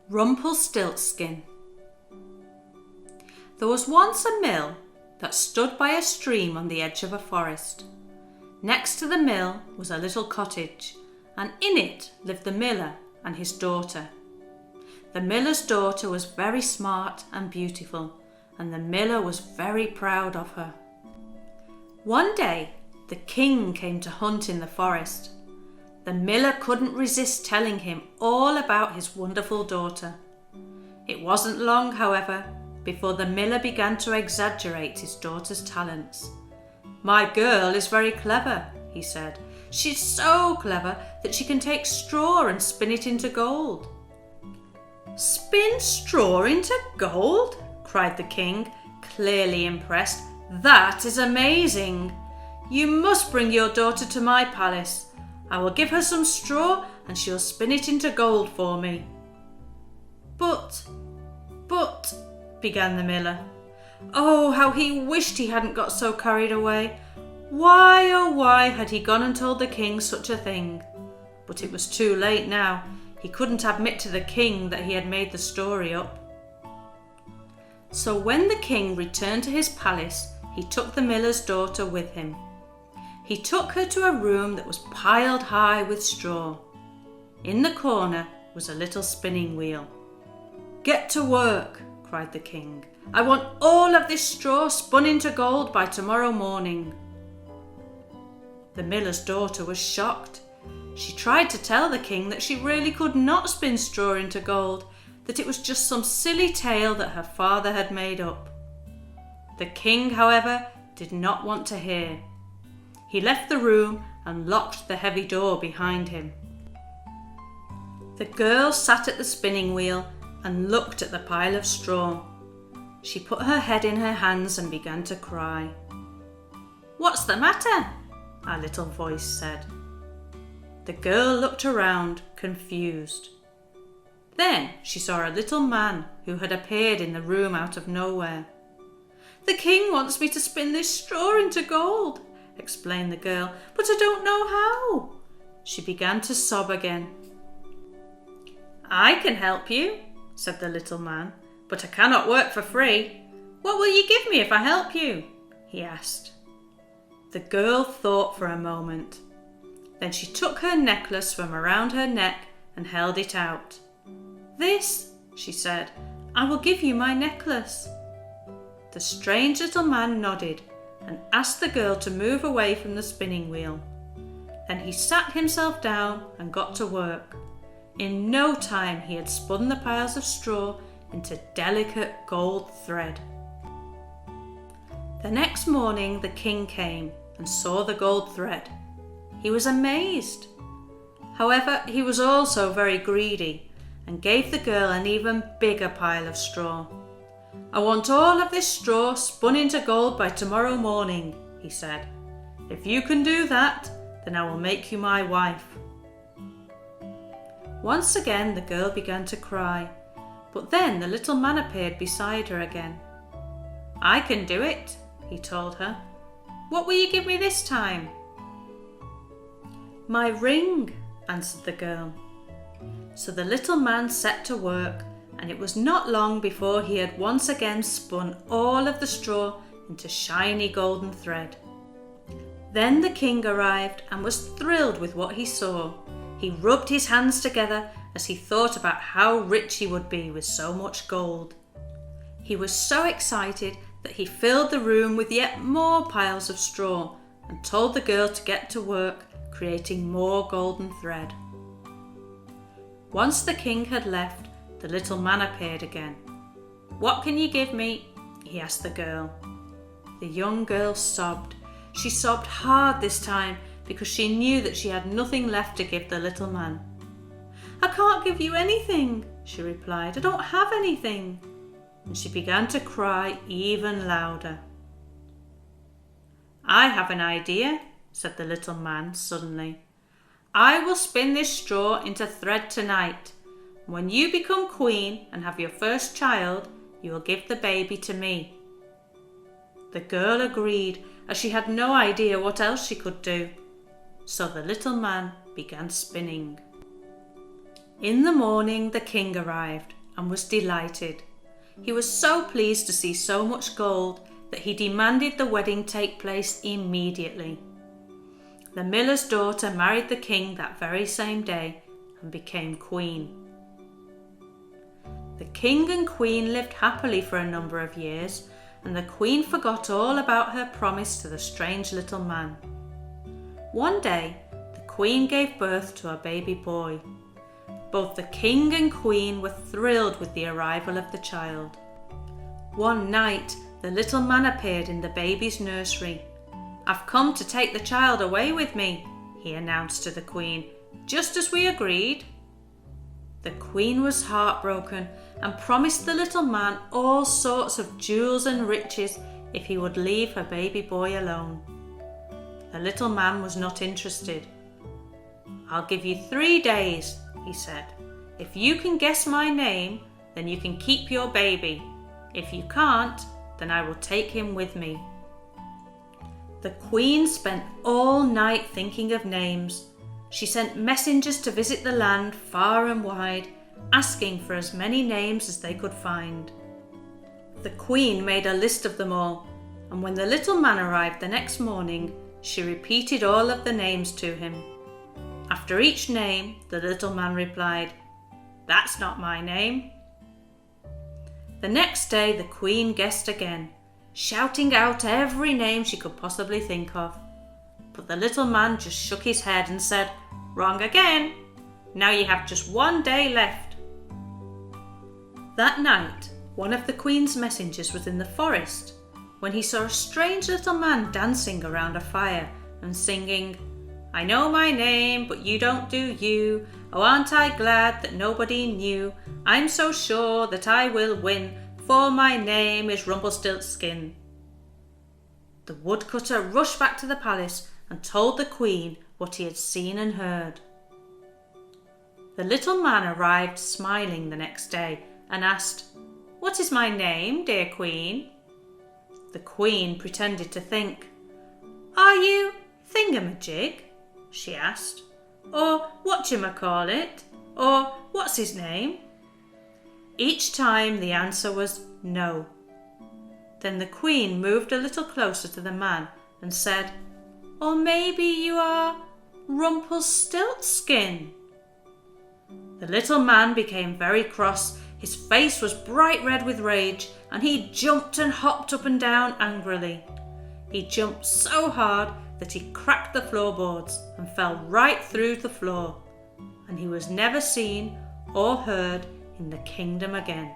Rumpelstiltskin. There was once a mill that stood by a stream on the edge of a forest. Next to the mill was a little cottage, and in it lived the miller and his daughter. The miller's daughter was very smart and beautiful, and the miller was very proud of her. One day, the king came to hunt in the forest. The miller couldn't resist telling him all about his wonderful daughter. It wasn't long, however, before the miller began to exaggerate his daughter's talents. "My girl is very clever," he said. "She's so clever that she can take straw and spin it into gold." "Spin straw into gold?" cried the king, clearly impressed. "That is amazing. You must bring your daughter to my palace. I will give her some straw and she'll spin it into gold for me." But, began the miller. Oh, how he wished he hadn't got so carried away. Why, oh why, had he gone and told the king such a thing? But it was too late now. He couldn't admit to the king that he had made the story up. So when the king returned to his palace, he took the miller's daughter with him. He took her to a room that was piled high with straw. In the corner was a little spinning wheel. "Get to work," cried the king. "I want all of this straw spun into gold by tomorrow morning." The miller's daughter was shocked. She tried to tell the king that she really could not spin straw into gold, that it was just some silly tale that her father had made up. The king, however, did not want to hear. He left the room and locked the heavy door behind him. The girl sat at the spinning wheel and looked at the pile of straw. She put her head in her hands and began to cry. "What's the matter?" a little voice said. The girl looked around, confused. Then she saw a little man who had appeared in the room out of nowhere. "The king wants me to spin this straw into gold," explained the girl, "but I don't know how." She began to sob again. "I can help you," said the little man, "but I cannot work for free. What will you give me if I help you?" he asked. The girl thought for a moment. Then she took her necklace from around her neck and held it out. "This," she said, "I will give you my necklace." The strange little man nodded and asked the girl to move away from the spinning wheel. Then he sat himself down and got to work. In no time he had spun the piles of straw into delicate gold thread. The next morning the king came and saw the gold thread. He was amazed. However, he was also very greedy and gave the girl an even bigger pile of straw. "I want all of this straw spun into gold by tomorrow morning," he said. "If you can do that, then I will make you my wife." Once again the girl began to cry, but then the little man appeared beside her again. "I can do it," he told her. "What will you give me this time?" "My ring," answered the girl. So the little man set to work, and it was not long before he had once again spun all of the straw into shiny golden thread. Then the king arrived and was thrilled with what he saw. He rubbed his hands together as he thought about how rich he would be with so much gold. He was so excited that he filled the room with yet more piles of straw and told the girl to get to work creating more golden thread. Once the king had left, the little man appeared again. "What can you give me?" he asked the girl. The young girl sobbed. She sobbed hard this time because she knew that she had nothing left to give the little man. "I can't give you anything," she replied. "I don't have anything." And she began to cry even louder. "I have an idea," said the little man suddenly. "I will spin this straw into thread tonight. When you become queen and have your first child, you will give the baby to me." The girl agreed, as she had no idea what else she could do. So the little man began spinning. In the morning the king arrived and was delighted. He was so pleased to see so much gold that he demanded the wedding take place immediately. The miller's daughter married the king that very same day and became queen. The king and queen lived happily for a number of years, and the queen forgot all about her promise to the strange little man. One day, the queen gave birth to a baby boy. Both the king and queen were thrilled with the arrival of the child. One night, the little man appeared in the baby's nursery. "I've come to take the child away with me," he announced to the queen, "just as we agreed." The queen was heartbroken and promised the little man all sorts of jewels and riches if he would leave her baby boy alone. The little man was not interested. "I'll give you 3 days," he said. "If you can guess my name, then you can keep your baby. If you can't, then I will take him with me." The queen spent all night thinking of names. She sent messengers to visit the land far and wide, asking for as many names as they could find. The queen made a list of them all, and when the little man arrived the next morning, she repeated all of the names to him. After each name, the little man replied, "That's not my name." The next day, the queen guessed again, shouting out every name she could possibly think of. But the little man just shook his head and said, "Wrong again. Now you have just 1 day left." That night, one of the queen's messengers was in the forest when he saw a strange little man dancing around a fire and singing, "I know my name, but you don't do you. Oh, aren't I glad that nobody knew? I'm so sure that I will win, for my name is Rumpelstiltskin." The woodcutter rushed back to the palace and told the queen what he had seen and heard. The little man arrived smiling the next day and asked, "What is my name, dear queen?" The queen pretended to think. "Are you Thingamajig?" she asked. "Or whatchamacallit? Or what's his name?" Each time the answer was no. Then the queen moved a little closer to the man and said, "Or maybe you are Rumpelstiltskin?" The little man became very cross. His face was bright red with rage, and he jumped and hopped up and down angrily. He jumped so hard that he cracked the floorboards and fell right through the floor, and he was never seen or heard in the kingdom again.